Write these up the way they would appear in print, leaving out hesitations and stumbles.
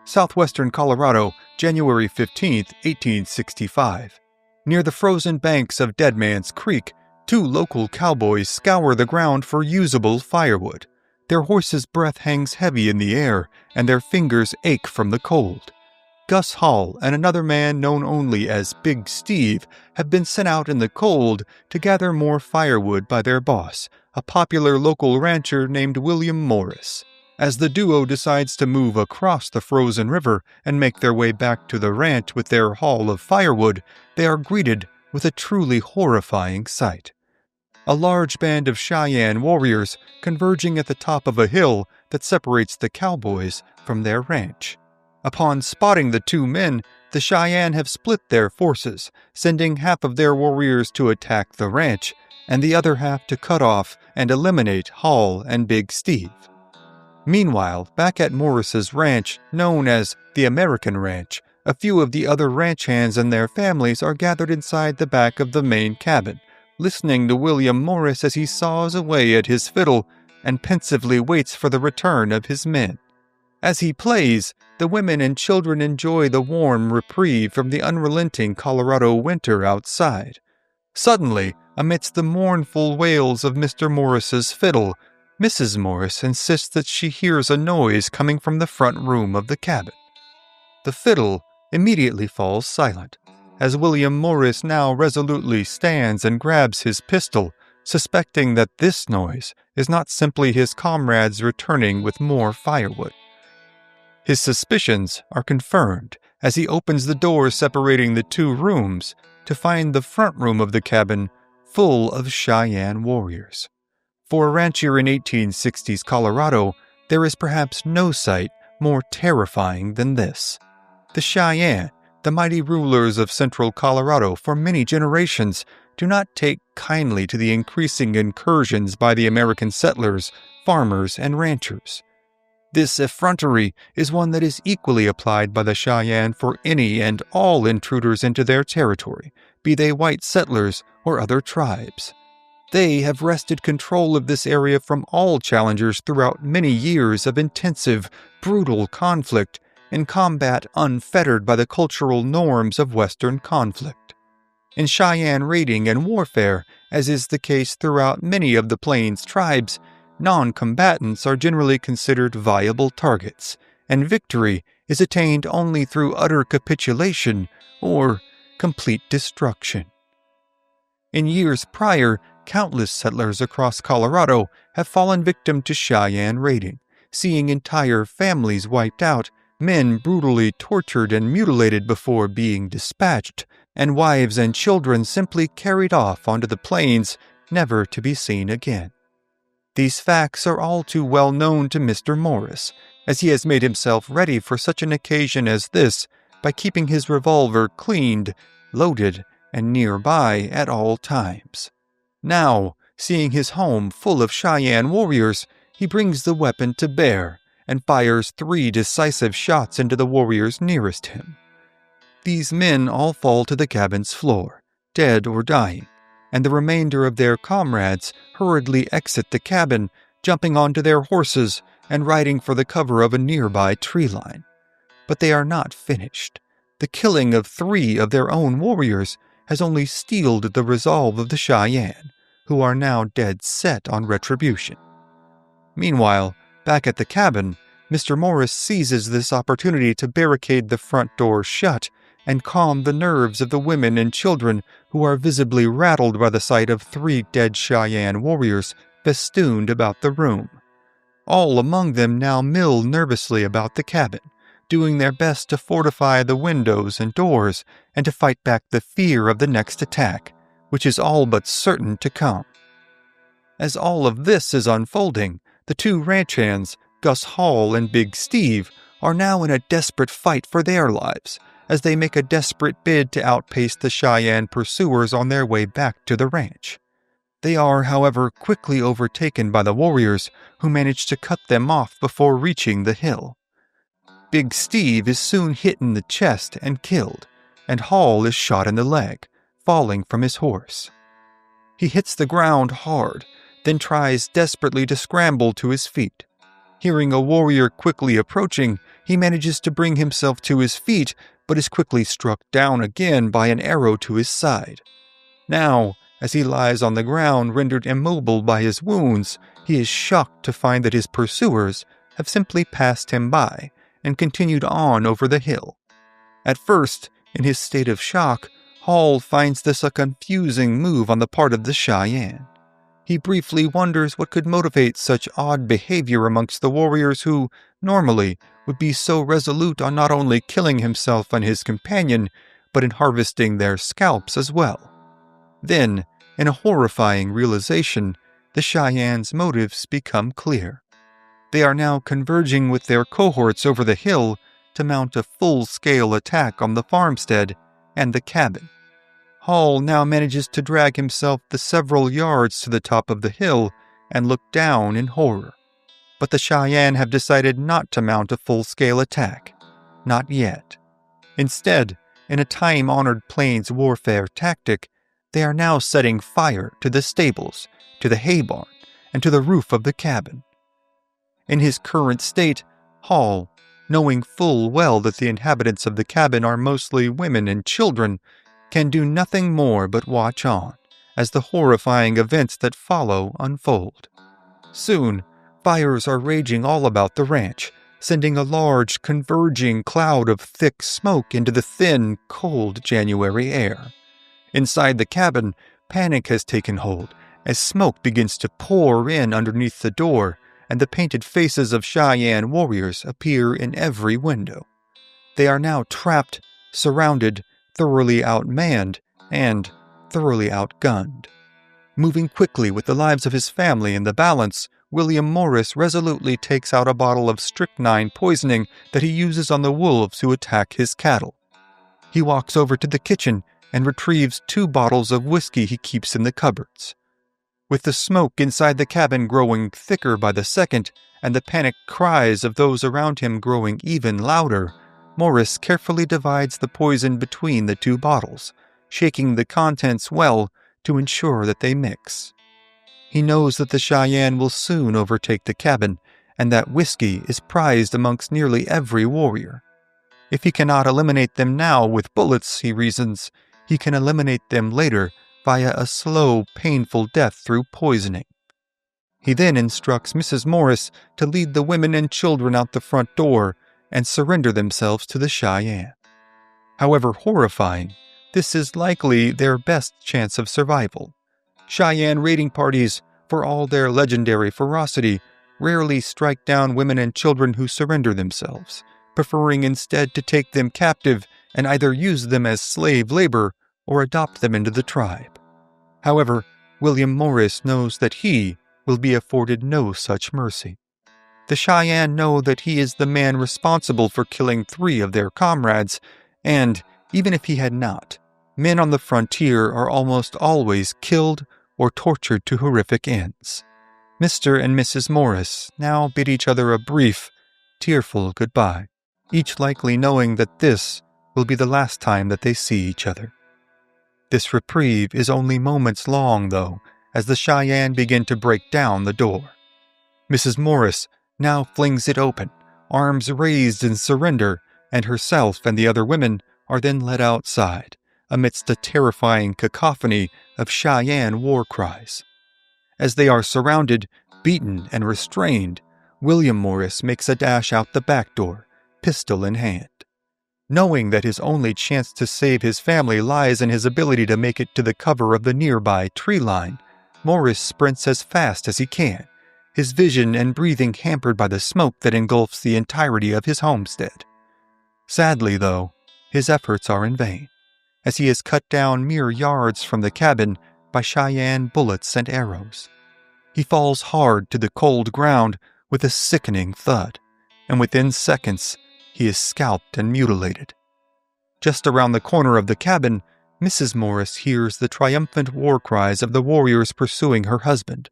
southwestern Colorado, January 15, 1865. Near the frozen banks of Dead Man's Creek, two local cowboys scour the ground for usable firewood. Their horses' breath hangs heavy in the air, and their fingers ache from the cold. Gus Hall and another man known only as Big Steve have been sent out in the cold to gather more firewood by their boss, a popular local rancher named William Morris. As the duo decides to move across the frozen river and make their way back to the ranch with their haul of firewood, they are greeted with a truly horrifying sight. A large band of Cheyenne warriors converging at the top of a hill that separates the Cowboys from their ranch. Upon spotting the two men, the Cheyenne have split their forces, sending half of their warriors to attack the ranch, and the other half to cut off and eliminate Hall and Big Steve. Meanwhile, back at Morris's ranch, known as the American Ranch, a few of the other ranch hands and their families are gathered inside the back of the main cabin, listening to William Morris as he saws away at his fiddle and pensively waits for the return of his men. As he plays, the women and children enjoy the warm reprieve from the unrelenting Colorado winter outside. Suddenly, amidst the mournful wails of Mr. Morris's fiddle, Mrs. Morris insists that she hears a noise coming from the front room of the cabin. The fiddle immediately falls silent, as William Morris now resolutely stands and grabs his pistol, suspecting that this noise is not simply his comrades returning with more firewood. His suspicions are confirmed as he opens the door separating the two rooms to find the front room of the cabin full of Cheyenne warriors. For a rancher in 1860s Colorado, there is perhaps no sight more terrifying than this. The Cheyenne, the mighty rulers of central Colorado for many generations, do not take kindly to the increasing incursions by the American settlers, farmers, and ranchers. This effrontery is one that is equally applied by the Cheyenne for any and all intruders into their territory, be they white settlers or other tribes. They have wrested control of this area from all challengers throughout many years of intensive, brutal conflict and combat unfettered by the cultural norms of Western conflict. In Cheyenne raiding and warfare, as is the case throughout many of the Plains tribes, non-combatants are generally considered viable targets, and victory is attained only through utter capitulation or complete destruction. In years prior, countless settlers across Colorado have fallen victim to Cheyenne raiding, seeing entire families wiped out, men brutally tortured and mutilated before being dispatched, and wives and children simply carried off onto the plains, never to be seen again. These facts are all too well known to Mr. Morris, as he has made himself ready for such an occasion as this by keeping his revolver cleaned, loaded, and nearby at all times. Now, seeing his home full of Cheyenne warriors, he brings the weapon to bear and fires 3 decisive shots into the warriors nearest him. These men all fall to the cabin's floor, dead or dying, and the remainder of their comrades hurriedly exit the cabin, jumping onto their horses and riding for the cover of a nearby tree line. But they are not finished. The killing of 3 of their own warriors has only steeled the resolve of the Cheyenne, who are now dead set on retribution. Meanwhile, back at the cabin, Mr. Morris seizes this opportunity to barricade the front door shut and calm the nerves of the women and children who are visibly rattled by the sight of 3 dead Cheyenne warriors festooned about the room. All among them now mill nervously about the cabin, doing their best to fortify the windows and doors and to fight back the fear of the next attack, which is all but certain to come. As all of this is unfolding, the 2 ranch hands, Gus Hall and Big Steve, are now in a desperate fight for their lives, as they make a desperate bid to outpace the Cheyenne pursuers on their way back to the ranch. They are, however, quickly overtaken by the warriors, who manage to cut them off before reaching the hill. Big Steve is soon hit in the chest and killed, and Hall is shot in the leg, falling from his horse. He hits the ground hard, then tries desperately to scramble to his feet. Hearing a warrior quickly approaching, he manages to bring himself to his feet, but is quickly struck down again by an arrow to his side. Now, as he lies on the ground rendered immobile by his wounds, he is shocked to find that his pursuers have simply passed him by and continued on over the hill. At first, in his state of shock, Hall finds this a confusing move on the part of the Cheyenne. He briefly wonders what could motivate such odd behavior amongst the warriors who, normally, would be so resolute on not only killing himself and his companion, but in harvesting their scalps as well. Then, in a horrifying realization, the Cheyenne's motives become clear. They are now converging with their cohorts over the hill to mount a full-scale attack on the farmstead and the cabin. Hall now manages to drag himself the several yards to the top of the hill and look down in horror. But the Cheyenne have decided not to mount a full-scale attack. Not yet. Instead, in a time-honored plains warfare tactic, they are now setting fire to the stables, to the hay barn, and to the roof of the cabin. In his current state, Hall, knowing full well that the inhabitants of the cabin are mostly women and children, can do nothing more but watch on as the horrifying events that follow unfold. Soon, fires are raging all about the ranch, sending a large, converging cloud of thick smoke into the thin, cold January air. Inside the cabin, panic has taken hold as smoke begins to pour in underneath the door, and the painted faces of Cheyenne warriors appear in every window. They are now trapped, surrounded, thoroughly outmanned, and thoroughly outgunned. Moving quickly with the lives of his family in the balance, William Morris resolutely takes out a bottle of strychnine poisoning that he uses on the wolves who attack his cattle. He walks over to the kitchen and retrieves 2 bottles of whiskey he keeps in the cupboards. With the smoke inside the cabin growing thicker by the second, and the panicked cries of those around him growing even louder, Morris carefully divides the poison between the 2 bottles, shaking the contents well to ensure that they mix. He knows that the Cheyenne will soon overtake the cabin, and that whiskey is prized amongst nearly every warrior. If he cannot eliminate them now with bullets, he reasons, he can eliminate them later via a slow, painful death through poisoning. He then instructs Mrs. Morris to lead the women and children out the front door and surrender themselves to the Cheyenne. However horrifying, this is likely their best chance of survival. Cheyenne raiding parties, for all their legendary ferocity, rarely strike down women and children who surrender themselves, preferring instead to take them captive and either use them as slave labor or adopt them into the tribe. However, William Morris knows that he will be afforded no such mercy. The Cheyenne know that he is the man responsible for killing 3 of their comrades, and, even if he had not, men on the frontier are almost always killed or tortured to horrific ends. Mr. and Mrs. Morris now bid each other a brief, tearful goodbye, each likely knowing that this will be the last time that they see each other. This reprieve is only moments long, though, as the Cheyenne begin to break down the door. Mrs. Morris now flings it open, arms raised in surrender, and herself and the other women are then led outside, amidst a terrifying cacophony of Cheyenne war cries. As they are surrounded, beaten, and restrained, William Morris makes a dash out the back door, pistol in hand. Knowing that his only chance to save his family lies in his ability to make it to the cover of the nearby tree line, Morris sprints as fast as he can, his vision and breathing hampered by the smoke that engulfs the entirety of his homestead. Sadly, though, his efforts are in vain, as he is cut down mere yards from the cabin by Cheyenne bullets and arrows. He falls hard to the cold ground with a sickening thud, and within seconds he is scalped and mutilated. Just around the corner of the cabin, Mrs. Morris hears the triumphant war cries of the warriors pursuing her husband,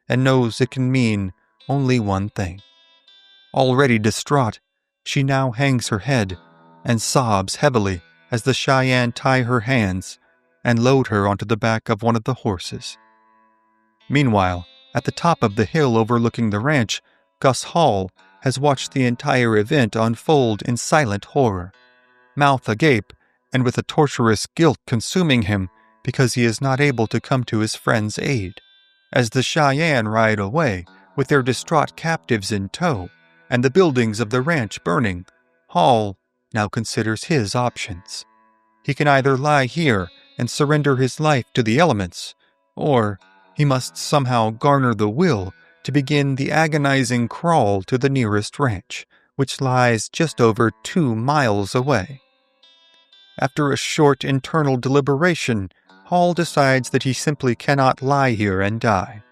and knows it can mean only one thing. Already distraught, she now hangs her head and sobs heavily as the Cheyenne tie her hands and load her onto the back of one of the horses. Meanwhile, at the top of the hill overlooking the ranch, Gus Hall has watched the entire event unfold in silent horror, mouth agape and with a torturous guilt consuming him because he is not able to come to his friend's aid. As the Cheyenne ride away, with their distraught captives in tow, and the buildings of the ranch burning, Hall now considers his options. He can either lie here and surrender his life to the elements, or he must somehow garner the will to begin the agonizing crawl to the nearest ranch, which lies just over 2 miles away. After a short internal deliberation, Hall decides that he simply cannot lie here and die.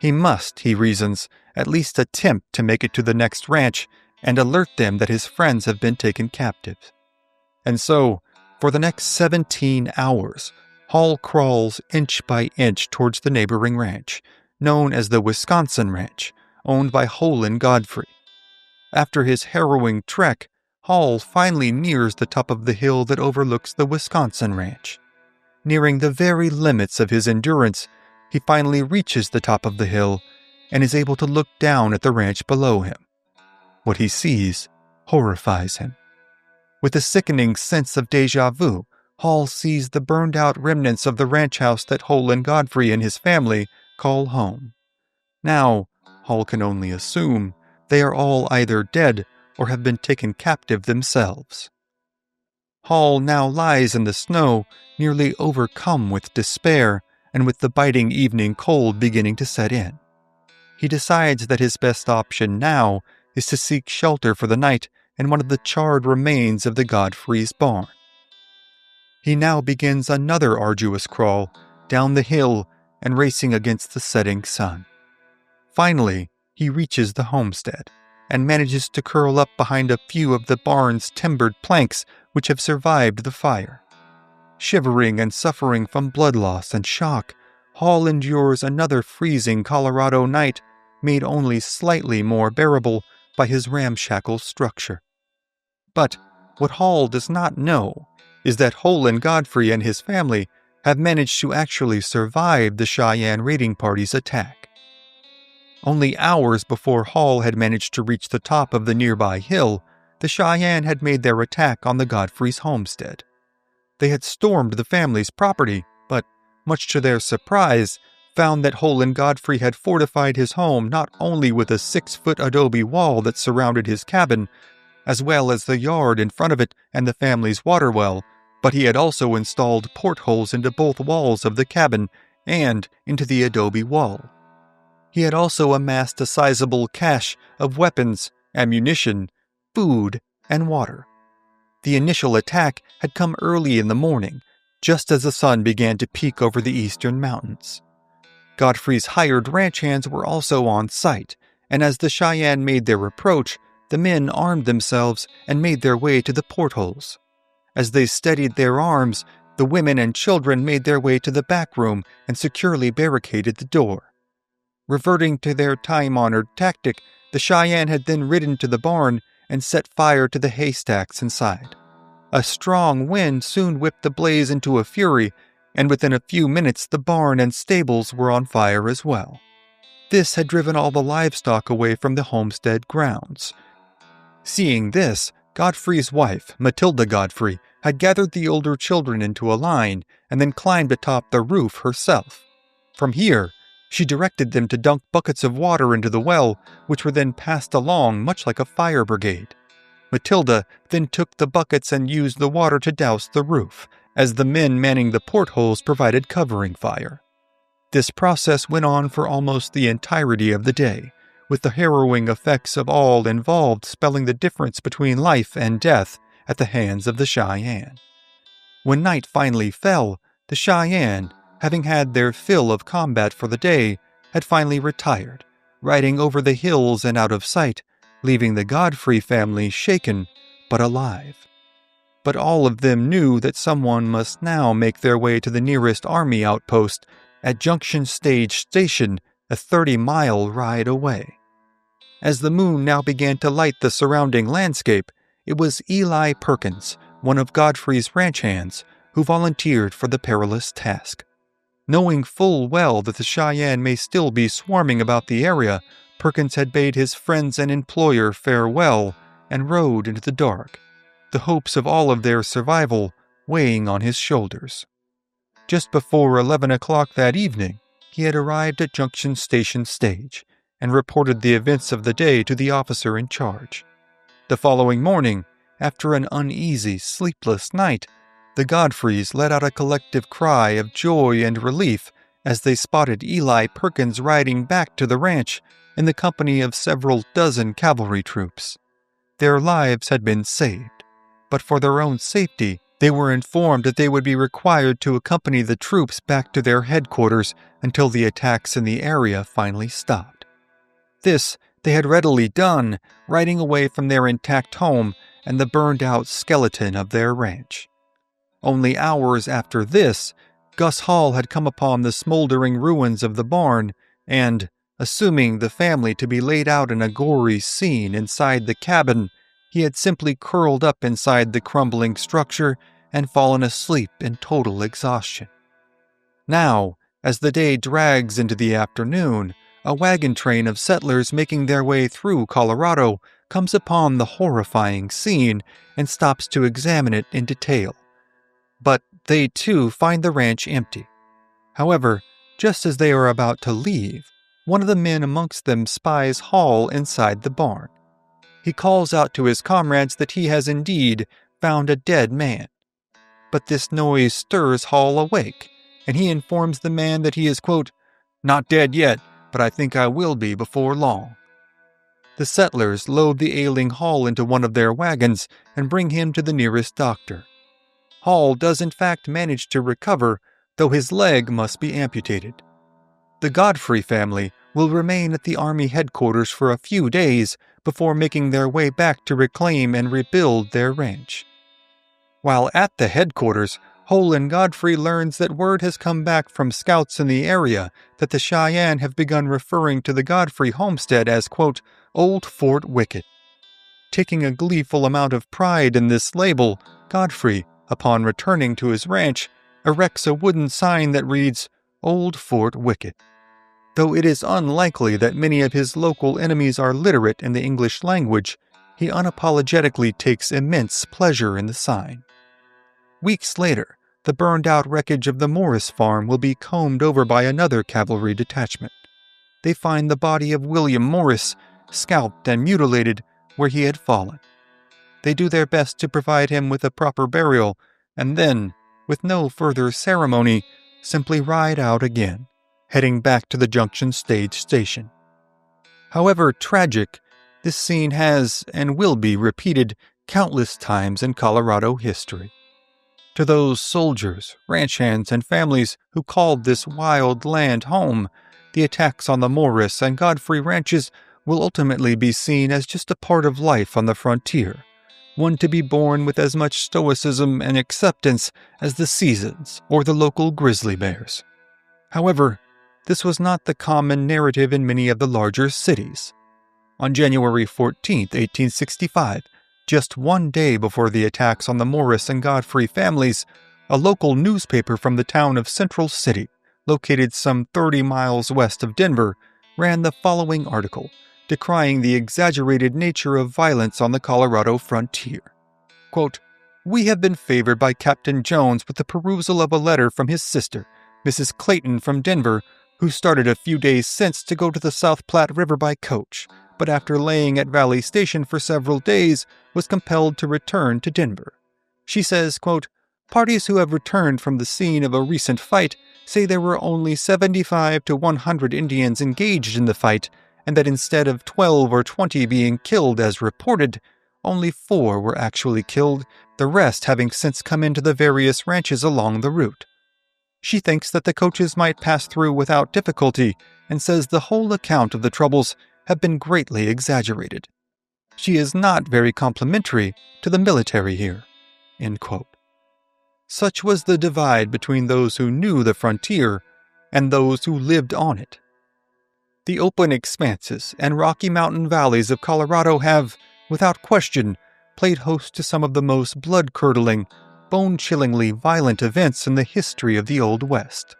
He must, he reasons, at least attempt to make it to the next ranch and alert them that his friends have been taken captive. And so, for the next 17 hours, Hall crawls inch by inch towards the neighboring ranch, known as the Wisconsin Ranch, owned by Hole and Godfrey. After his harrowing trek, Hall finally nears the top of the hill that overlooks the Wisconsin Ranch. Nearing the very limits of his endurance, he finally reaches the top of the hill and is able to look down at the ranch below him. What he sees horrifies him. With a sickening sense of déjà vu, Hall sees the burned-out remnants of the ranch house that Hole and Godfrey and his family call home. Now, Hall can only assume they are all either dead or have been taken captive themselves. Hall now lies in the snow, nearly overcome with despair and with the biting evening cold beginning to set in. He decides that his best option now is to seek shelter for the night in one of the charred remains of the Godfrey's barn. He now begins another arduous crawl down the hill and racing against the setting sun. Finally, he reaches the homestead and manages to curl up behind a few of the barn's timbered planks which have survived the fire. Shivering and suffering from blood loss and shock, Hall endures another freezing Colorado night, made only slightly more bearable by his ramshackle structure. But what Hall does not know is that Hole and Godfrey and his family have managed to actually survive the Cheyenne raiding party's attack. Only hours before Hall had managed to reach the top of the nearby hill, the Cheyenne had made their attack on the Godfrey's homestead. They had stormed the family's property, but, much to their surprise, found that Hole and Godfrey had fortified his home not only with a 6-foot adobe wall that surrounded his cabin, as well as the yard in front of it and the family's water well, but he had also installed portholes into both walls of the cabin and into the adobe wall. He had also amassed a sizable cache of weapons, ammunition, food, and water. The initial attack had come early in the morning, just as the sun began to peek over the eastern mountains. Godfrey's hired ranch hands were also on site, and as the Cheyenne made their approach, the men armed themselves and made their way to the portholes. As they steadied their arms, the women and children made their way to the back room and securely barricaded the door. Reverting to their time-honored tactic, the Cheyenne had then ridden to the barn and set fire to the haystacks inside. A strong wind soon whipped the blaze into a fury, and within a few minutes the barn and stables were on fire as well. This had driven all the livestock away from the homestead grounds. Seeing this, Godfrey's wife, Matilda Godfrey, had gathered the older children into a line and then climbed atop the roof herself. From here, she directed them to dunk buckets of water into the well, which were then passed along much like a fire brigade. Matilda then took the buckets and used the water to douse the roof, as the men manning the portholes provided covering fire. This process went on for almost the entirety of the day, with the harrowing effects of all involved spelling the difference between life and death at the hands of the Cheyenne. When night finally fell, the Cheyenne, having had their fill of combat for the day, had finally retired, riding over the hills and out of sight, leaving the Godfrey family shaken but alive. But all of them knew that someone must now make their way to the nearest army outpost at Junction Stage Station, a 30-mile ride away. As the moon now began to light the surrounding landscape, it was Eli Perkins, one of Godfrey's ranch hands, who volunteered for the perilous task. Knowing full well that the Cheyenne may still be swarming about the area, Perkins had bade his friends and employer farewell and rode into the dark, the hopes of all of their survival weighing on his shoulders. Just before 11 o'clock that evening, he had arrived at Junction Station Stage and reported the events of the day to the officer in charge. The following morning, after an uneasy, sleepless night, the Godfreys let out a collective cry of joy and relief as they spotted Eli Perkins riding back to the ranch in the company of several dozen cavalry troops. Their lives had been saved, but for their own safety, they were informed that they would be required to accompany the troops back to their headquarters until the attacks in the area finally stopped. This they had readily done, riding away from their intact home and the burned-out skeleton of their ranch. Only hours after this, Gus Hall had come upon the smoldering ruins of the barn and, assuming the family to be laid out in a gory scene inside the cabin, he had simply curled up inside the crumbling structure and fallen asleep in total exhaustion. Now, as the day drags into the afternoon, a wagon train of settlers making their way through Colorado comes upon the horrifying scene and stops to examine it in detail. But they too find the ranch empty. However, just as they are about to leave, one of the men amongst them spies Hall inside the barn. He calls out to his comrades that he has indeed found a dead man. But this noise stirs Hall awake, and he informs the man that he is, quote, "not dead yet, but I think I will be before long." The settlers load the ailing Hall into one of their wagons and bring him to the nearest doctor. Hall does in fact manage to recover, though his leg must be amputated. The Godfrey family will remain at the Army headquarters for a few days before making their way back to reclaim and rebuild their ranch. While at the headquarters, Holden Godfrey learns that word has come back from scouts in the area that the Cheyenne have begun referring to the Godfrey homestead as, quote, Old Fort Wicket. Taking a gleeful amount of pride in this label, Godfrey, upon returning to his ranch, erects a wooden sign that reads, Old Fort Wicket. Though it is unlikely that many of his local enemies are literate in the English language, he unapologetically takes immense pleasure in the sign. Weeks later, the burned-out wreckage of the Morris farm will be combed over by another cavalry detachment. They find the body of William Morris, scalped and mutilated where he had fallen. They do their best to provide him with a proper burial, and then, with no further ceremony, simply ride out again, heading back to the Junction Station. However tragic, this scene has and will be repeated countless times in Colorado history. To those soldiers, ranch hands, and families who called this wild land home, the attacks on the Morris and Godfrey ranches will ultimately be seen as just a part of life on the frontier, one to be borne with as much stoicism and acceptance as the seasons or the local grizzly bears. However, this was not the common narrative in many of the larger cities. On January 14, 1865, just one day before the attacks on the Morris and Godfrey families, a local newspaper from the town of Central City, located some 30 miles west of Denver, ran the following article, decrying the exaggerated nature of violence on the Colorado frontier. Quote, "We have been favored by Captain Jones with the perusal of a letter from his sister, Mrs. Clayton from Denver, who started a few days since to go to the South Platte River by coach, but after laying at Valley Station for several days, was compelled to return to Denver. She says, quote, parties who have returned from the scene of a recent fight say there were only 75 to 100 Indians engaged in the fight, and that instead of 12 or 20 being killed as reported, only 4 were actually killed, the rest having since come into the various ranches along the route. She thinks that the coaches might pass through without difficulty, and says the whole account of the troubles have been greatly exaggerated. She is not very complimentary to the military here." End quote. Such was the divide between those who knew the frontier and those who lived on it. The open expanses and rocky mountain valleys of Colorado have, without question, played host to some of the most blood-curdling, bone-chillingly violent events in the history of the Old West.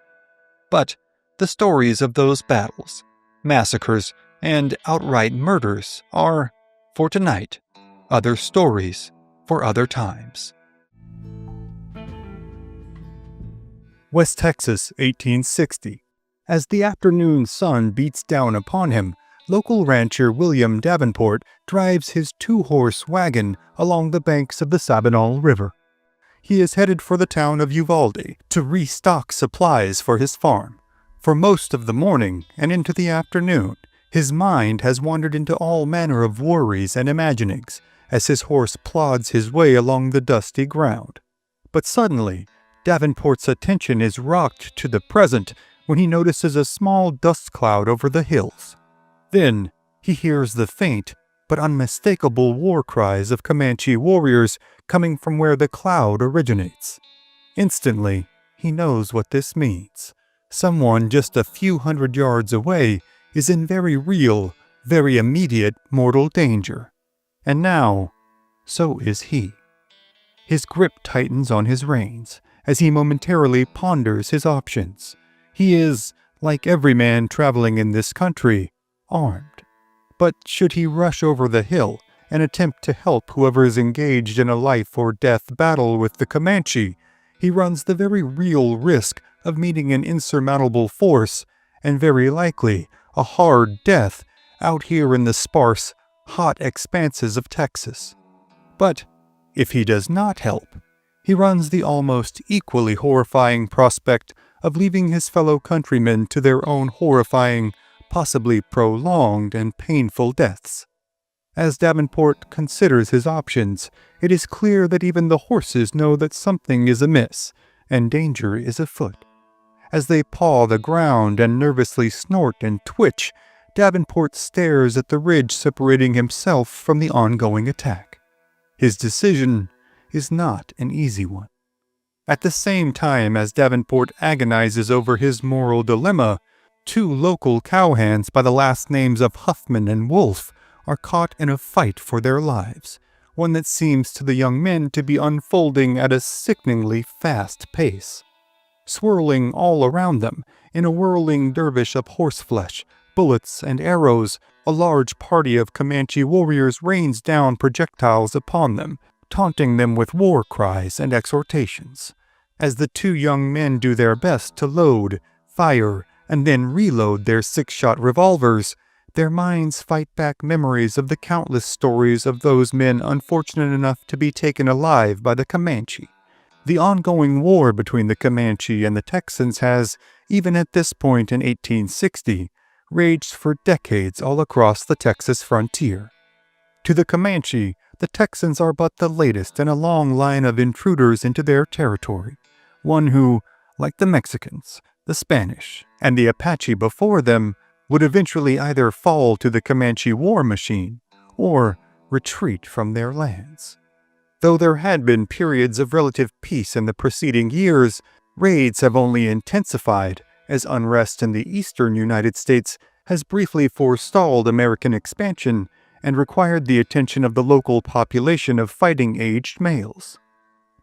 But the stories of those battles, massacres, and outright murders are, for tonight, other stories for other times. West Texas, 1860. As the afternoon sun beats down upon him, local rancher William Davenport drives his 2-horse wagon along the banks of the Sabinal River. He is headed for the town of Uvalde to restock supplies for his farm. For most of the morning and into the afternoon, his mind has wandered into all manner of worries and imaginings as his horse plods his way along the dusty ground. But suddenly, Davenport's attention is rocked to the present when he notices a small dust cloud over the hills. Then he hears the faint but unmistakable war cries of Comanche warriors coming from where the cloud originates. Instantly, he knows what this means. Someone just a few hundred yards away is in very real, very immediate mortal danger. And now, so is he. His grip tightens on his reins as he momentarily ponders his options. He is, like every man traveling in this country, armed. But should he rush over the hill and attempt to help whoever is engaged in a life-or-death battle with the Comanche, he runs the very real risk of meeting an insurmountable force and very likely a hard death out here in the sparse, hot expanses of Texas. But if he does not help, he runs the almost equally horrifying prospect of leaving his fellow countrymen to their own horrifying, possibly prolonged and painful deaths. As Davenport considers his options, it is clear that even the horses know that something is amiss and danger is afoot. As they paw the ground and nervously snort and twitch, Davenport stares at the ridge separating himself from the ongoing attack. His decision is not an easy one. At the same time as Davenport agonizes over his moral dilemma, 2 local cowhands by the last names of Huffman and Wolf are caught in a fight for their lives, one that seems to the young men to be unfolding at a sickeningly fast pace. Swirling all around them, in a whirling dervish of horseflesh, bullets, and arrows, a large party of Comanche warriors rains down projectiles upon them, taunting them with war cries and exhortations. As the 2 young men do their best to load, fire, and then reload their 6-shot revolvers, their minds fight back memories of the countless stories of those men unfortunate enough to be taken alive by the Comanche. The ongoing war between the Comanche and the Texans has, even at this point in 1860, raged for decades all across the Texas frontier. To the Comanche, the Texans are but the latest in a long line of intruders into their territory, one who, like the Mexicans, the Spanish, and the Apache before them, would eventually either fall to the Comanche war machine or retreat from their lands. Though there had been periods of relative peace in the preceding years, raids have only intensified as unrest in the eastern United States has briefly forestalled American expansion and required the attention of the local population of fighting-aged males.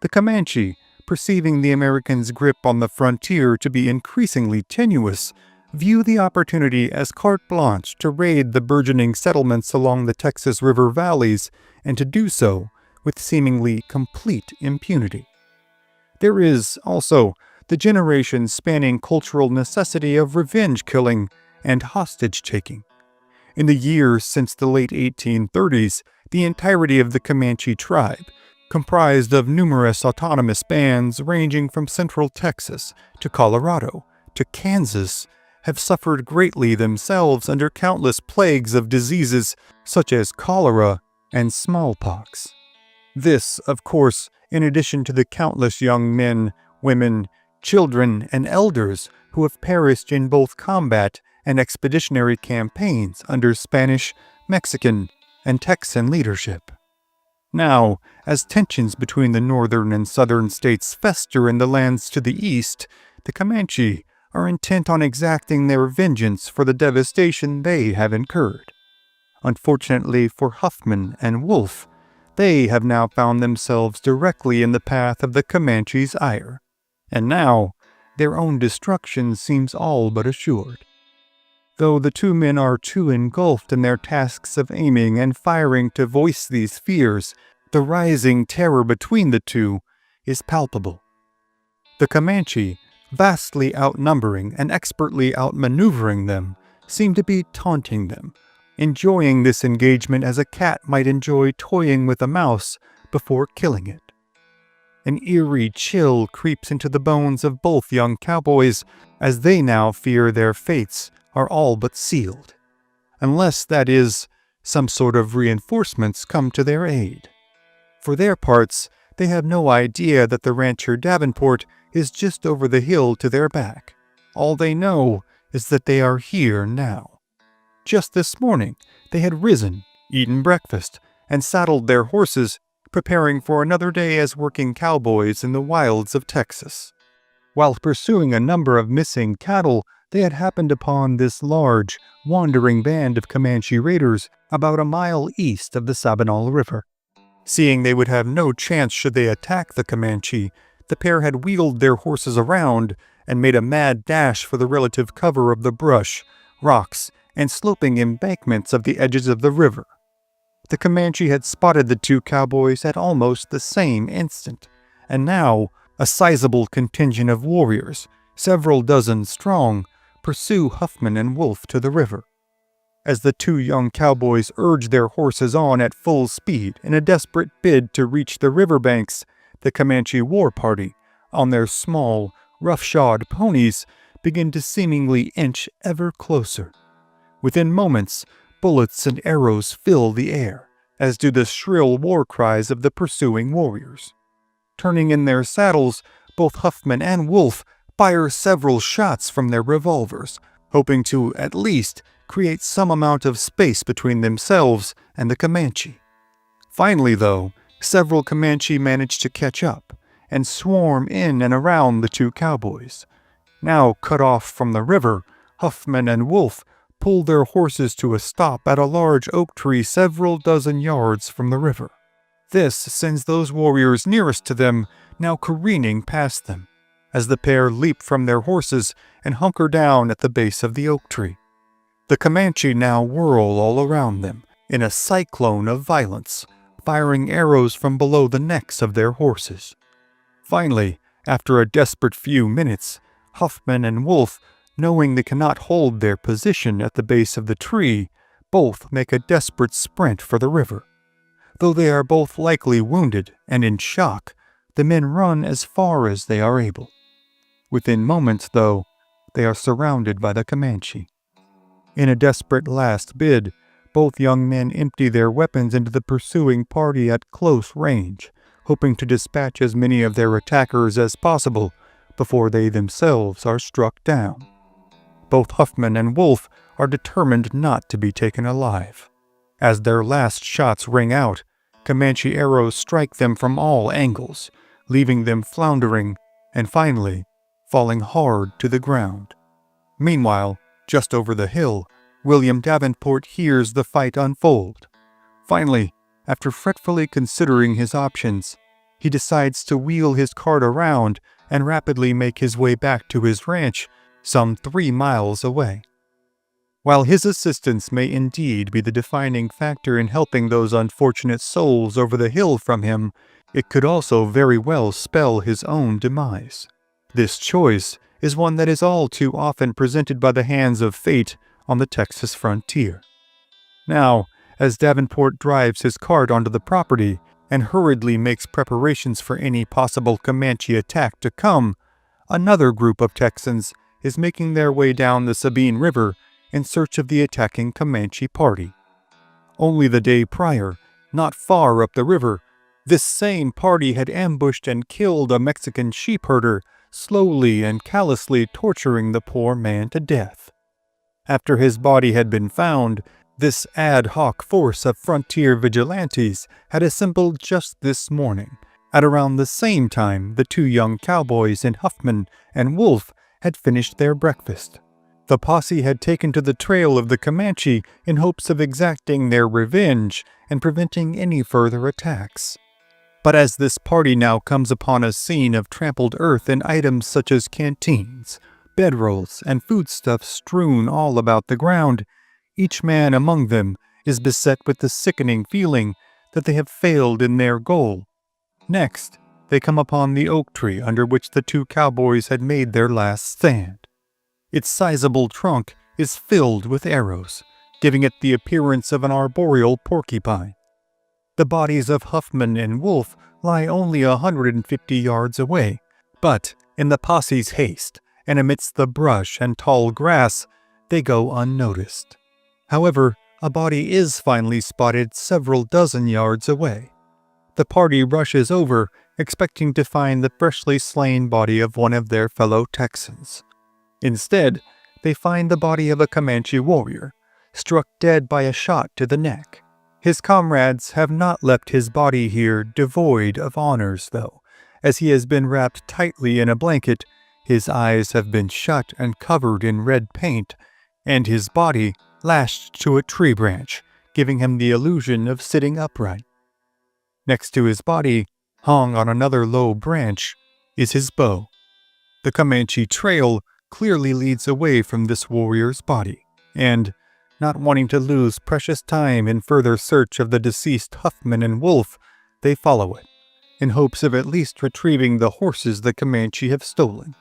The Comanche, perceiving the Americans' grip on the frontier to be increasingly tenuous, view the opportunity as carte blanche to raid the burgeoning settlements along the Texas River valleys, and to do so with seemingly complete impunity. There is also the generation-spanning cultural necessity of revenge killing and hostage-taking. In the years since the late 1830s, the entirety of the Comanche tribe, comprised of numerous autonomous bands ranging from central Texas to Colorado to Kansas, have suffered greatly themselves under countless plagues of diseases such as cholera and smallpox. This, of course, in addition to the countless young men, women, children, and elders who have perished in both combat and expeditionary campaigns under Spanish, Mexican, and Texan leadership. Now, as tensions between the northern and southern states fester in the lands to the east, the Comanche are intent on exacting their vengeance for the devastation they have incurred. Unfortunately for Huffman and Wolf, they have now found themselves directly in the path of the Comanche's ire, and now their own destruction seems all but assured. though the two men are too engulfed in their tasks of aiming and firing to voice these fears, the rising terror between the two is palpable. The Comanche, vastly outnumbering and expertly outmaneuvering them, seem to be taunting them, enjoying this engagement as a cat might enjoy toying with a mouse before killing it. An eerie chill creeps into the bones of both young cowboys as they now fear their fates are all but sealed, unless, that is, some sort of reinforcements come to their aid. For their parts, they have no idea that the rancher Davenport is just over the hill to their back. All they know is that they are here now. Just this morning, they had risen, eaten breakfast, and saddled their horses, preparing for another day as working cowboys in the wilds of Texas. While pursuing a number of missing cattle, they had happened upon this large, wandering band of Comanche raiders about a mile east of the Sabinal River. Seeing they would have no chance should they attack the Comanche, the pair had wheeled their horses around and made a mad dash for the relative cover of the brush, rocks, and sloping embankments of the edges of the river. The Comanche had spotted the two cowboys at almost the same instant, and now a sizable contingent of warriors, several dozen strong, pursue Huffman and Wolf to the river. As the two young cowboys urge their horses on at full speed in a desperate bid to reach the riverbanks, the Comanche war party, on their small, rough-shod ponies, begin to seemingly inch ever closer. Within moments, bullets and arrows fill the air, as do the shrill war cries of the pursuing warriors. Turning in their saddles, both Huffman and Wolf fire several shots from their revolvers, hoping to, at least, create some amount of space between themselves and the Comanche. Finally, though, several Comanche manage to catch up and swarm in and around the two cowboys. Now cut off from the river, Huffman and Wolf pull their horses to a stop at a large oak tree several dozen yards from the river. This sends those warriors nearest to them now careening past them, as the pair leap from their horses and hunker down at the base of the oak tree. The Comanche now whirl all around them in a cyclone of violence, firing arrows from below the necks of their horses. Finally, after a desperate few minutes, Huffman and Wolf, knowing they cannot hold their position at the base of the tree, both make a desperate sprint for the river. Though they are both likely wounded and in shock, the men run as far as they are able. Within moments, though, they are surrounded by the Comanche. In a desperate last bid, both young men empty their weapons into the pursuing party at close range, hoping to dispatch as many of their attackers as possible before they themselves are struck down. Both Huffman and Wolf are determined not to be taken alive. As their last shots ring out, Comanche arrows strike them from all angles, leaving them floundering and finally falling hard to the ground. Meanwhile, just over the hill, William Davenport hears the fight unfold. Finally, after fretfully considering his options, he decides to wheel his cart around and rapidly make his way back to his ranch, some 3 miles away. While his assistance may indeed be the defining factor in helping those unfortunate souls over the hill from him, it could also very well spell his own demise. This choice is one that is all too often presented by the hands of fate on the Texas frontier. Now, as Davenport drives his cart onto the property and hurriedly makes preparations for any possible Comanche attack to come, another group of Texans is making their way down the Sabine River in search of the attacking Comanche party. Only the day prior, not far up the river, this same party had ambushed and killed a Mexican sheep herder, slowly and callously torturing the poor man to death. After his body had been found, this ad hoc force of frontier vigilantes had assembled just this morning. At around the same time, the two young cowboys in Huffman and Wolf had finished their breakfast. The posse had taken to the trail of the Comanche in hopes of exacting their revenge and preventing any further attacks. But as this party now comes upon a scene of trampled earth and items such as canteens, bedrolls and foodstuffs strewn all about the ground, each man among them is beset with the sickening feeling that they have failed in their goal. Next, they come upon the oak tree under which the two cowboys had made their last stand. Its sizable trunk is filled with arrows, giving it the appearance of an arboreal porcupine. The bodies of Huffman and Wolf lie only 150 yards away, but in the posse's haste, and amidst the brush and tall grass, they go unnoticed. However, a body is finally spotted several dozen yards away. The party rushes over, expecting to find the freshly slain body of one of their fellow Texans. Instead, they find the body of a Comanche warrior, struck dead by a shot to the neck. His comrades have not left his body here devoid of honors, though, as he has been wrapped tightly in a blanket, his eyes have been shut and covered in red paint, and his body lashed to a tree branch, giving him the illusion of sitting upright. Next to his body, hung on another low branch, is his bow. The Comanche trail clearly leads away from this warrior's body, and, not wanting to lose precious time in further search of the deceased Huffman and Wolf, they follow it, in hopes of at least retrieving the horses the Comanche have stolen.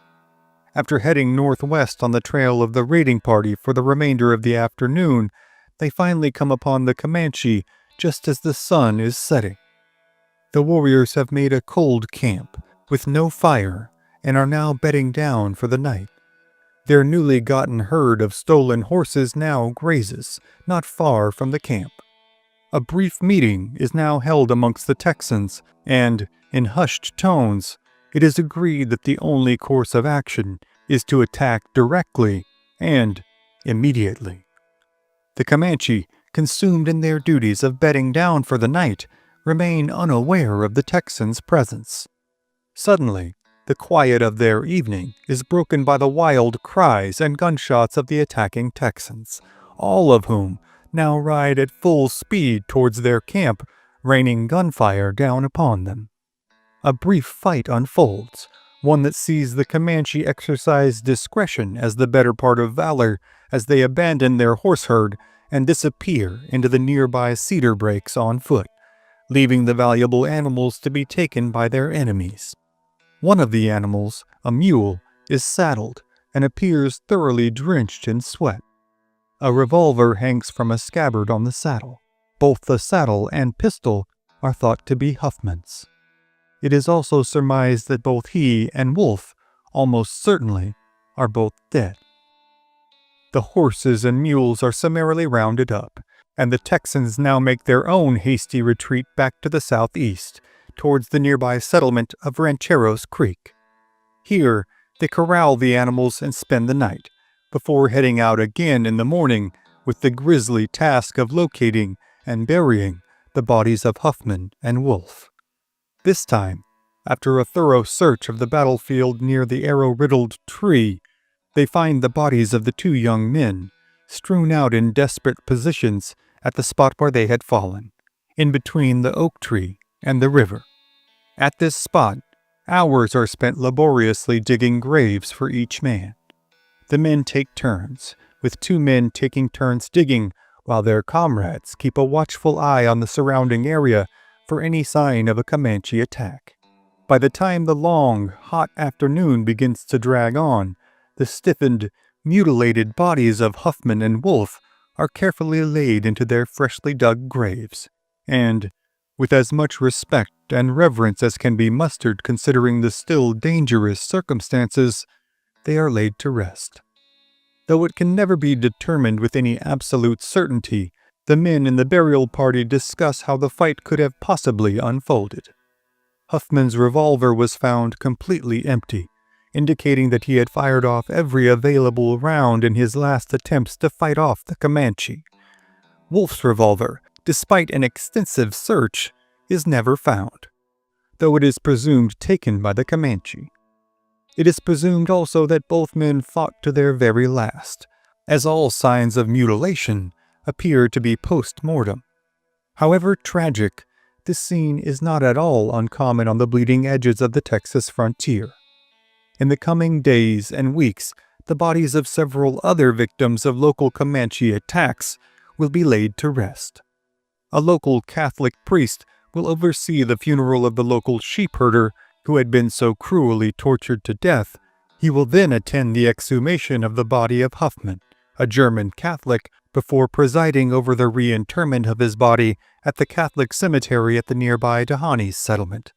After heading northwest on the trail of the raiding party for the remainder of the afternoon, they finally come upon the Comanche just as the sun is setting. The warriors have made a cold camp, with no fire, and are now bedding down for the night. Their newly gotten herd of stolen horses now grazes, not far from the camp. A brief meeting is now held amongst the Texans, and, in hushed tones, it is agreed that the only course of action is to attack directly and immediately. The Comanche, consumed in their duties of bedding down for the night, remain unaware of the Texans' presence. Suddenly, the quiet of their evening is broken by the wild cries and gunshots of the attacking Texans, all of whom now ride at full speed towards their camp, raining gunfire down upon them. A brief fight unfolds, one that sees the Comanche exercise discretion as the better part of valor as they abandon their horse herd and disappear into the nearby cedar breaks on foot, leaving the valuable animals to be taken by their enemies. One of the animals, a mule, is saddled and appears thoroughly drenched in sweat. A revolver hangs from a scabbard on the saddle. Both the saddle and pistol are thought to be Huffman's. It is also surmised that both he and Wolf, almost certainly, are both dead. The horses and mules are summarily rounded up, and the Texans now make their own hasty retreat back to the southeast, towards the nearby settlement of Rancheros Creek. Here, they corral the animals and spend the night, before heading out again in the morning with the grisly task of locating and burying the bodies of Huffman and Wolf. This time, after a thorough search of the battlefield near the arrow-riddled tree, they find the bodies of the two young men, strewn out in desperate positions at the spot where they had fallen, in between the oak tree and the river. At this spot, hours are spent laboriously digging graves for each man. The men take turns, with two men taking turns digging, while their comrades keep a watchful eye on the surrounding area for any sign of a Comanche attack. By the time the long, hot afternoon begins to drag on, the stiffened, mutilated bodies of Huffman and Wolf are carefully laid into their freshly dug graves, and, with as much respect and reverence as can be mustered considering the still dangerous circumstances, they are laid to rest. Though it can never be determined with any absolute certainty, the men in the burial party discuss how the fight could have possibly unfolded. Huffman's revolver was found completely empty, indicating that he had fired off every available round in his last attempts to fight off the Comanche. Wolf's revolver, despite an extensive search, is never found, though it is presumed taken by the Comanche. It is presumed also that both men fought to their very last, as all signs of mutilation appear to be post-mortem. However tragic, this scene is not at all uncommon on the bleeding edges of the Texas frontier. In the coming days and weeks, the bodies of several other victims of local Comanche attacks will be laid to rest. A local Catholic priest will oversee the funeral of the local sheepherder who had been so cruelly tortured to death. He will then attend the exhumation of the body of Huffman, a German Catholic, before presiding over the reinterment of his body at the Catholic cemetery at the nearby Dahani settlement.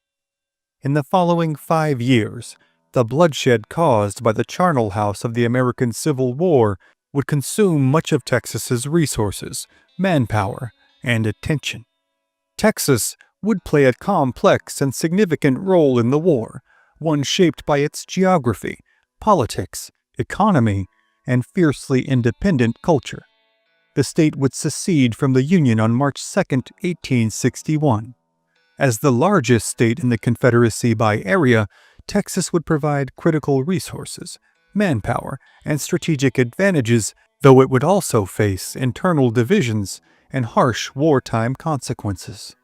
In the following 5 years, the bloodshed caused by the charnel house of the American Civil War would consume much of Texas's resources, manpower, and attention. Texas would play a complex and significant role in the war, one shaped by its geography, politics, economy, and fiercely independent culture. The state would secede from the Union on March 2, 1861. As the largest state in the Confederacy by area, Texas would provide critical resources, manpower, and strategic advantages, though it would also face internal divisions and harsh wartime consequences.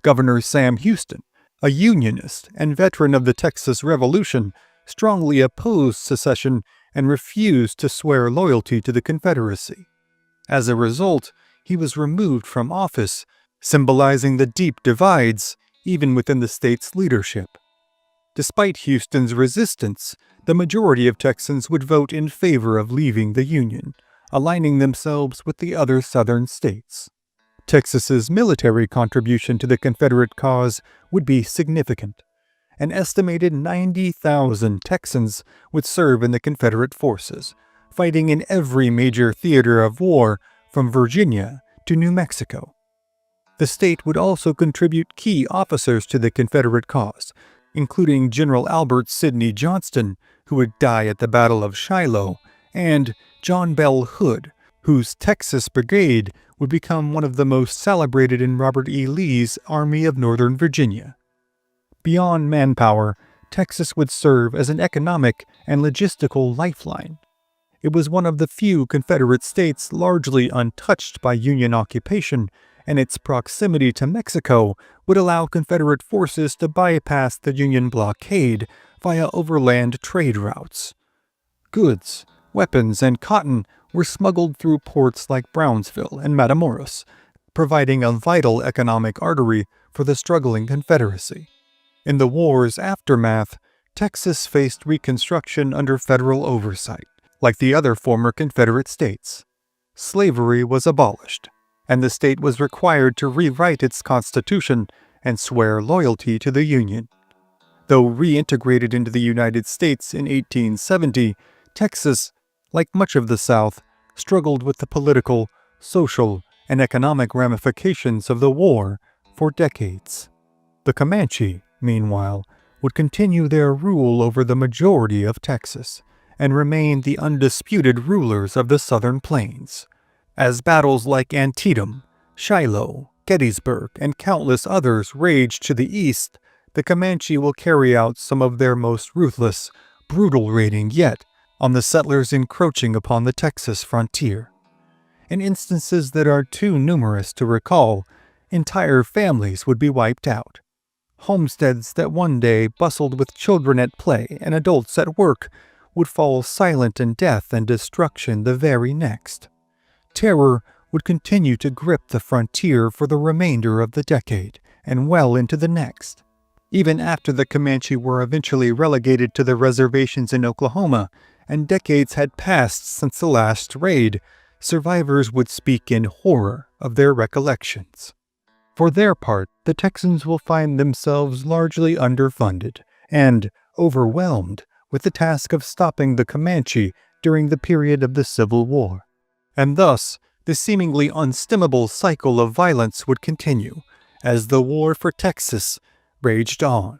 Governor Sam Houston, a Unionist and veteran of the Texas Revolution, strongly opposed secession and refused to swear loyalty to the Confederacy. As a result, he was removed from office, symbolizing the deep divides even within the state's leadership. Despite Houston's resistance, the majority of Texans would vote in favor of leaving the Union, aligning themselves with the other southern states. Texas's military contribution to the Confederate cause would be significant. An estimated 90,000 Texans would serve in the Confederate forces, fighting in every major theater of war from Virginia to New Mexico. The state would also contribute key officers to the Confederate cause, including General Albert Sidney Johnston, who would die at the Battle of Shiloh, and John Bell Hood, whose Texas Brigade would become one of the most celebrated in Robert E. Lee's Army of Northern Virginia. Beyond manpower, Texas would serve as an economic and logistical lifeline. It was one of the few Confederate states largely untouched by Union occupation, and its proximity to Mexico would allow Confederate forces to bypass the Union blockade via overland trade routes. Goods, weapons, and cotton were smuggled through ports like Brownsville and Matamoros, providing a vital economic artery for the struggling Confederacy. In the war's aftermath, Texas faced Reconstruction under federal oversight, like the other former Confederate states. Slavery was abolished, and the state was required to rewrite its constitution and swear loyalty to the Union. Though reintegrated into the United States in 1870, Texas, like much of the South, struggled with the political, social, and economic ramifications of the war for decades. The Comanche, meanwhile, would continue their rule over the majority of Texas and remain the undisputed rulers of the Southern Plains. As battles like Antietam, Shiloh, Gettysburg, and countless others raged to the east, the Comanche will carry out some of their most ruthless, brutal raiding yet on the settlers encroaching upon the Texas frontier. In instances that are too numerous to recall, entire families would be wiped out. Homesteads that one day bustled with children at play and adults at work would fall silent in death and destruction the very next. Terror would continue to grip the frontier for the remainder of the decade and well into the next. Even after the Comanche were eventually relegated to the reservations in Oklahoma, and decades had passed since the last raid, survivors would speak in horror of their recollections. For their part, the Texans will find themselves largely underfunded and overwhelmed with the task of stopping the Comanche during the period of the Civil War. And thus, the seemingly unstemmable cycle of violence would continue as the war for Texas raged on.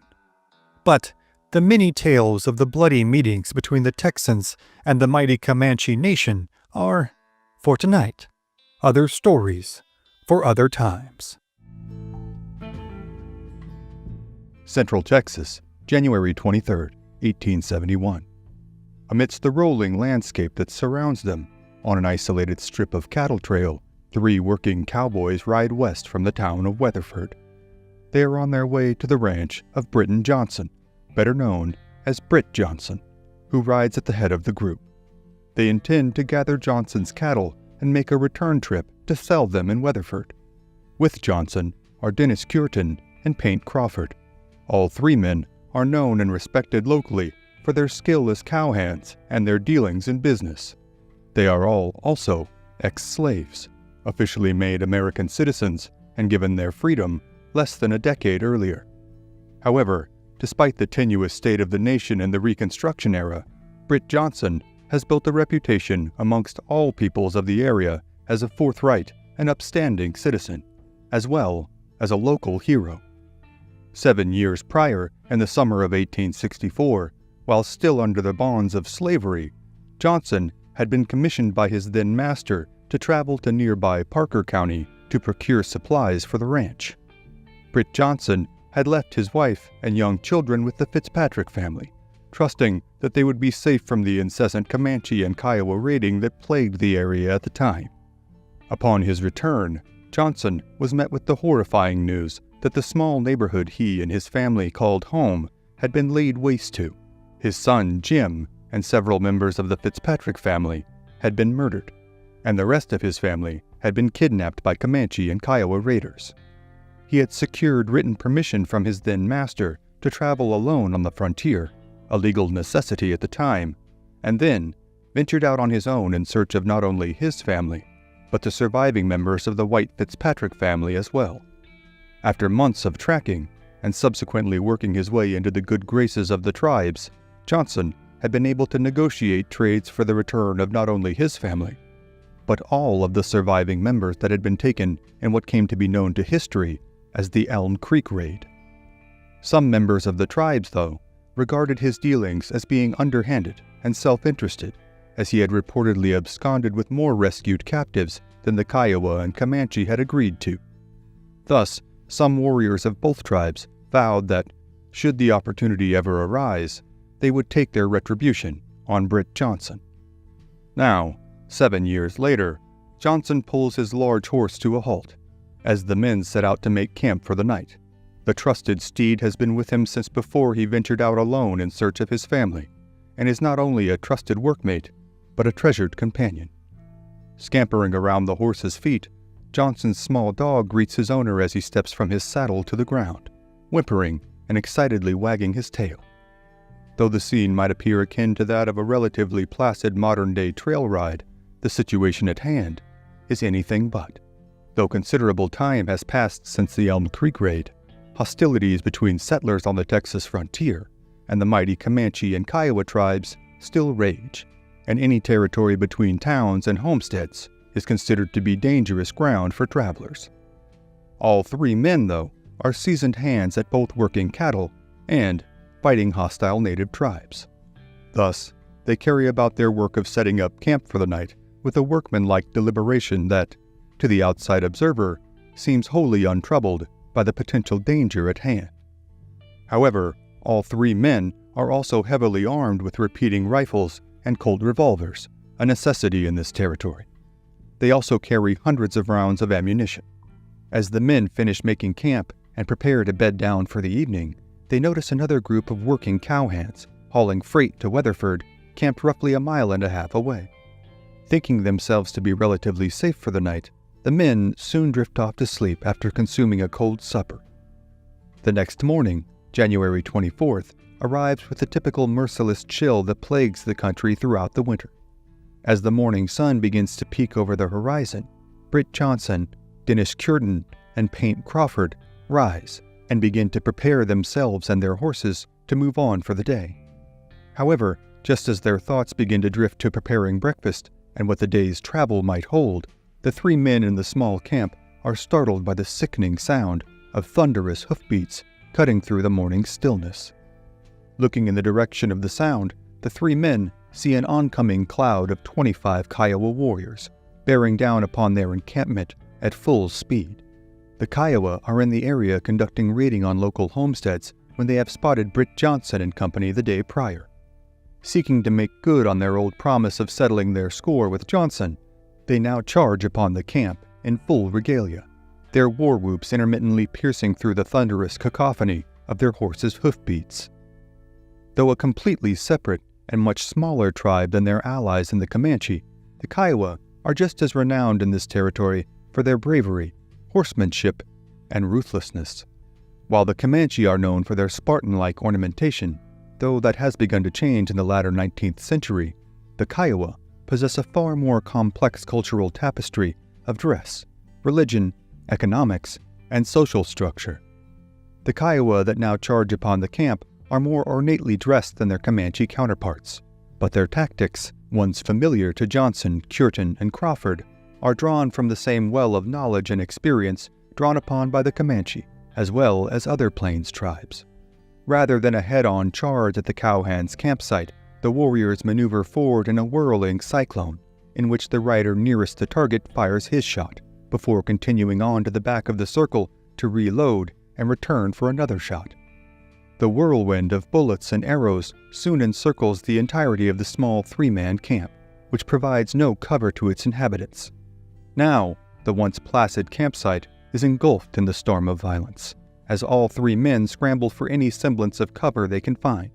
But the many tales of the bloody meetings between the Texans and the mighty Comanche nation are, for tonight, other stories for other times. Central Texas, January 23, 1871. Amidst the rolling landscape that surrounds them, on an isolated strip of cattle trail, 3 working cowboys ride west from the town of Weatherford. They are on their way to the ranch of Britt Johnson, better known as Britt Johnson, who rides at the head of the group. they intend to gather Johnson's cattle and make a return trip to sell them in Weatherford. With Johnson are Dennis Cureton and Paint Crawford. All three men are known and respected locally for their skill as cowhands and their dealings in business. They are all also ex-slaves, officially made American citizens and given their freedom less than a decade earlier. However, despite the tenuous state of the nation in the Reconstruction era, Britt Johnson has built a reputation amongst all peoples of the area as a forthright and upstanding citizen, as well as a local hero. 7 years prior, in the summer of 1864, while still under the bonds of slavery, Johnson had been commissioned by his then master to travel to nearby Parker County to procure supplies for the ranch. Britt Johnson had left his wife and young children with the Fitzpatrick family, trusting that they would be safe from the incessant Comanche and Kiowa raiding that plagued the area at the time. Upon his return, Johnson was met with the horrifying news that the small neighborhood he and his family called home had been laid waste to. His son, Jim, and several members of the Fitzpatrick family had been murdered, and the rest of his family had been kidnapped by Comanche and Kiowa raiders. He had secured written permission from his then master to travel alone on the frontier, a legal necessity at the time, and then ventured out on his own in search of not only his family, but the surviving members of the white Fitzpatrick family as well. After months of tracking, and subsequently working his way into the good graces of the tribes, Johnson had been able to negotiate trades for the return of not only his family, but all of the surviving members that had been taken in what came to be known to history as the Elm Creek Raid. Some members of the tribes, though, regarded his dealings as being underhanded and self-interested, as he had reportedly absconded with more rescued captives than the Kiowa and Comanche had agreed to. Thus, some warriors of both tribes vowed that, should the opportunity ever arise, they would take their retribution on Britt Johnson. Now, 7 years later, Johnson pulls his large horse to a halt, as the men set out to make camp for the night. The trusted steed has been with him since before he ventured out alone in search of his family, and is not only a trusted workmate, but a treasured companion. Scampering around the horse's feet, Johnson's small dog greets his owner as he steps from his saddle to the ground, whimpering and excitedly wagging his tail. Though the scene might appear akin to that of a relatively placid modern-day trail ride, the situation at hand is anything but. Though considerable time has passed since the Elm Creek Raid, hostilities between settlers on the Texas frontier and the mighty Comanche and Kiowa tribes still rage, and any territory between towns and homesteads is considered to be dangerous ground for travelers. All three men, though, are seasoned hands at both working cattle and fighting hostile native tribes. Thus, they carry about their work of setting up camp for the night with a workmanlike deliberation that, to the outside observer, seems wholly untroubled by the potential danger at hand. However, all three men are also heavily armed with repeating rifles and Colt revolvers, a necessity in this territory. They also carry hundreds of rounds of ammunition. As the men finish making camp and prepare to bed down for the evening, they notice another group of working cowhands hauling freight to Weatherford, camped roughly a mile and a half away. Thinking themselves to be relatively safe for the night, the men soon drift off to sleep after consuming a cold supper. The next morning, January 24th, arrives with the typical merciless chill that plagues the country throughout the winter. As the morning sun begins to peek over the horizon, Britt Johnson, Dennis Cureton, and Paint Crawford rise and begin to prepare themselves and their horses to move on for the day. However, just as their thoughts begin to drift to preparing breakfast and what the day's travel might hold, the three men in the small camp are startled by the sickening sound of thunderous hoofbeats cutting through the morning stillness. Looking in the direction of the sound, the three men see an oncoming cloud of 25 Kiowa warriors, bearing down upon their encampment at full speed. The Kiowa are in the area conducting raiding on local homesteads when they have spotted Britt Johnson and company the day prior. Seeking to make good on their old promise of settling their score with Johnson, they now charge upon the camp in full regalia, their war whoops intermittently piercing through the thunderous cacophony of their horses' hoofbeats. Though a completely separate and much smaller tribe than their allies in the Comanche, the Kiowa are just as renowned in this territory for their bravery, horsemanship, and ruthlessness. While the Comanche are known for their Spartan-like ornamentation, though that has begun to change in the latter 19th century, the Kiowa possess a far more complex cultural tapestry of dress, religion, economics, and social structure. The Kiowa that now charge upon the camp are more ornately dressed than their Comanche counterparts, but their tactics, once familiar to Johnson, Cureton, and Crawford, are drawn from the same well of knowledge and experience drawn upon by the Comanche, as well as other Plains tribes. Rather than a head-on charge at the cowhands' campsite, the warriors maneuver forward in a whirling cyclone, in which the rider nearest the target fires his shot, before continuing on to the back of the circle to reload and return for another shot. The whirlwind of bullets and arrows soon encircles the entirety of the small three-man camp, which provides no cover to its inhabitants. Now, the once placid campsite is engulfed in the storm of violence, as all three men scramble for any semblance of cover they can find.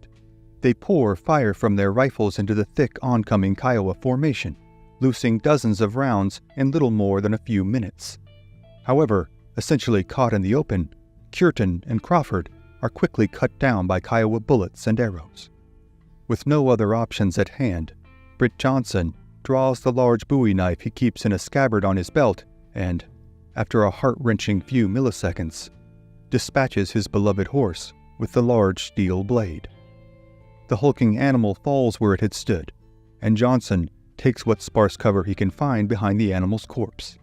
They pour fire from their rifles into the thick oncoming Kiowa formation, loosing dozens of rounds in little more than a few minutes. However, essentially caught in the open, Cureton and Crawford are quickly cut down by Kiowa bullets and arrows. With no other options at hand, Britt Johnson draws the large bowie knife he keeps in a scabbard on his belt and, after a heart-wrenching few milliseconds, dispatches his beloved horse with the large steel blade. The hulking animal falls where it had stood, and Johnson takes what sparse cover he can find behind the animal's corpse.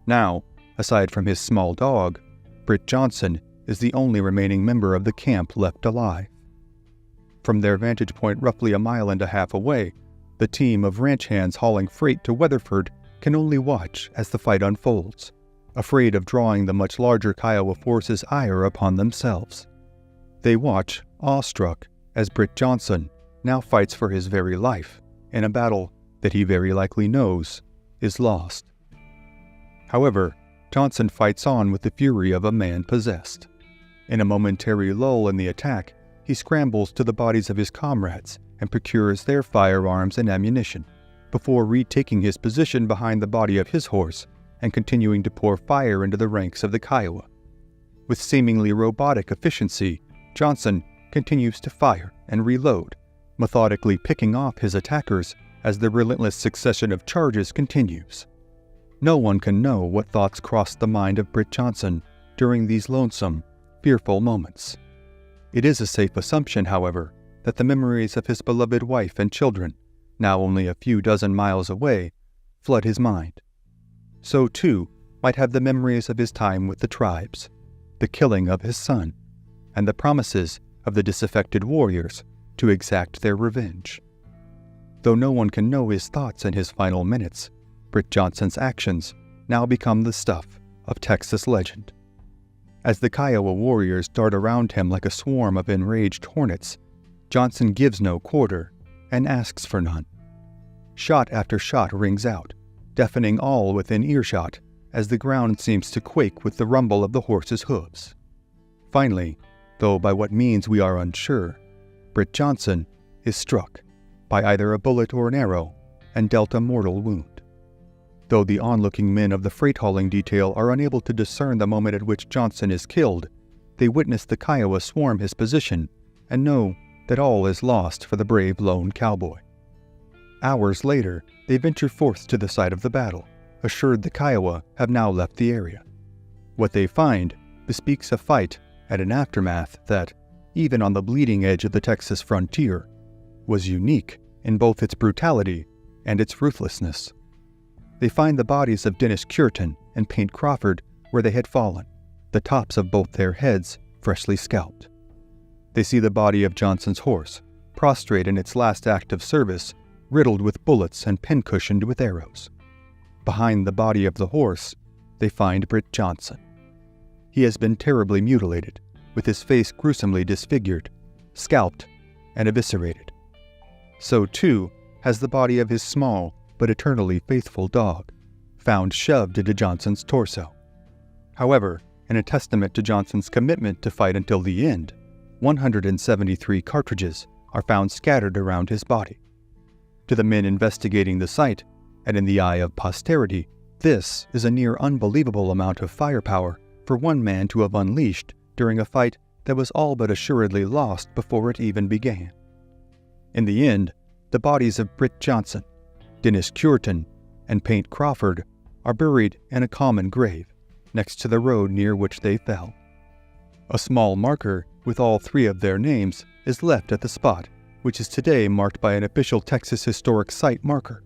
Now, aside from his small dog, Britt Johnson is the only remaining member of the camp left alive. From their vantage point roughly a mile and a half away, the team of ranch hands hauling freight to Weatherford can only watch as the fight unfolds, afraid of drawing the much larger Kiowa force's ire upon themselves. They watch, awestruck, as Britt Johnson now fights for his very life in a battle that he very likely knows is lost. However, Johnson fights on with the fury of a man possessed. In a momentary lull in the attack, he scrambles to the bodies of his comrades and procures their firearms and ammunition, before retaking his position behind the body of his horse and continuing to pour fire into the ranks of the Kiowa. With seemingly robotic efficiency, Johnson continues to fire and reload, methodically picking off his attackers as the relentless succession of charges continues. No one can know what thoughts crossed the mind of Britt Johnson during these lonesome, fearful moments. It is a safe assumption, however, that the memories of his beloved wife and children, now only a few dozen miles away, flood his mind. So too might have the memories of his time with the tribes, the killing of his son, and the promises of the disaffected warriors to exact their revenge. Though no one can know his thoughts in his final minutes, Britt Johnson's actions now become the stuff of Texas legend. As the Kiowa warriors dart around him like a swarm of enraged hornets, Johnson gives no quarter and asks for none. Shot after shot rings out, deafening all within earshot as the ground seems to quake with the rumble of the horse's hooves. Finally, though by what means we are unsure, Britt Johnson is struck by either a bullet or an arrow and dealt a mortal wound. Though the onlooking men of the freight hauling detail are unable to discern the moment at which Johnson is killed, they witness the Kiowa swarm his position and know that all is lost for the brave lone cowboy. Hours later, they venture forth to the site of the battle, assured the Kiowa have now left the area. What they find bespeaks a fight and an aftermath that, even on the bleeding edge of the Texas frontier, was unique in both its brutality and its ruthlessness. They find the bodies of Dennis Cureton and Paint Crawford where they had fallen, the tops of both their heads freshly scalped. They see the body of Johnson's horse, prostrate in its last act of service, riddled with bullets and pincushioned with arrows. Behind the body of the horse, they find Britt Johnson. He has been terribly mutilated, with his face gruesomely disfigured, scalped, and eviscerated. So too has the body of his small but eternally faithful dog, found shoved into Johnson's torso. However, in a testament to Johnson's commitment to fight until the end, 173 cartridges are found scattered around his body. To the men investigating the site, and in the eye of posterity, this is a near unbelievable amount of firepower for one man to have unleashed during a fight that was all but assuredly lost before it even began. In the end, the bodies of Britt Johnson, Dennis Cureton, and Paint Crawford are buried in a common grave next to the road near which they fell. A small marker with all three of their names is left at the spot, which is today marked by an official Texas Historic Site marker.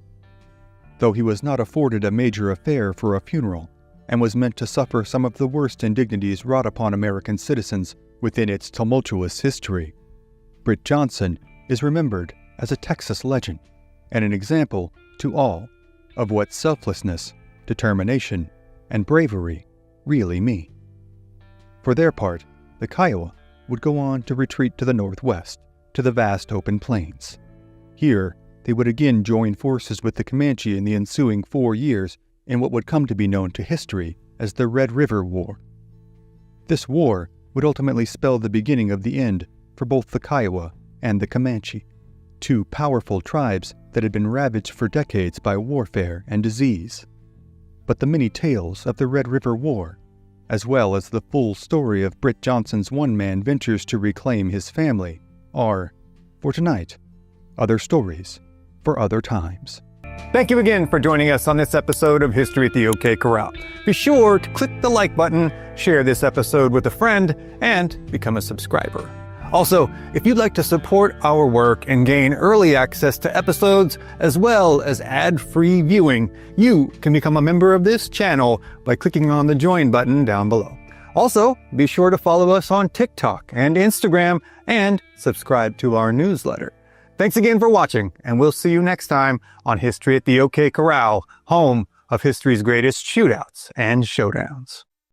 Though he was not afforded a major affair for a funeral and was meant to suffer some of the worst indignities wrought upon American citizens within its tumultuous history, Britt Johnson is remembered as a Texas legend and an example to all of what selflessness, determination, and bravery really mean. For their part, the Kiowa would go on to retreat to the northwest, to the vast open plains. Here, they would again join forces with the Comanche in the ensuing 4 years in what would come to be known to history as the Red River War. This war would ultimately spell the beginning of the end for both the Kiowa and the Comanche, two powerful tribes that had been ravaged for decades by warfare and disease. But the many tales of the Red River War, as well as the full story of Britt Johnson's one-man ventures to reclaim his family, are, for tonight, other stories for other times. Thank you again for joining us on this episode of History at the OK Corral. Be sure to click the like button, share this episode with a friend, and become a subscriber. Also, if you'd like to support our work and gain early access to episodes as well as ad-free viewing, you can become a member of this channel by clicking on the join button down below. Also, be sure to follow us on TikTok and Instagram and subscribe to our newsletter. Thanks again for watching, and we'll see you next time on History at the OK Corral, home of history's greatest shootouts and showdowns.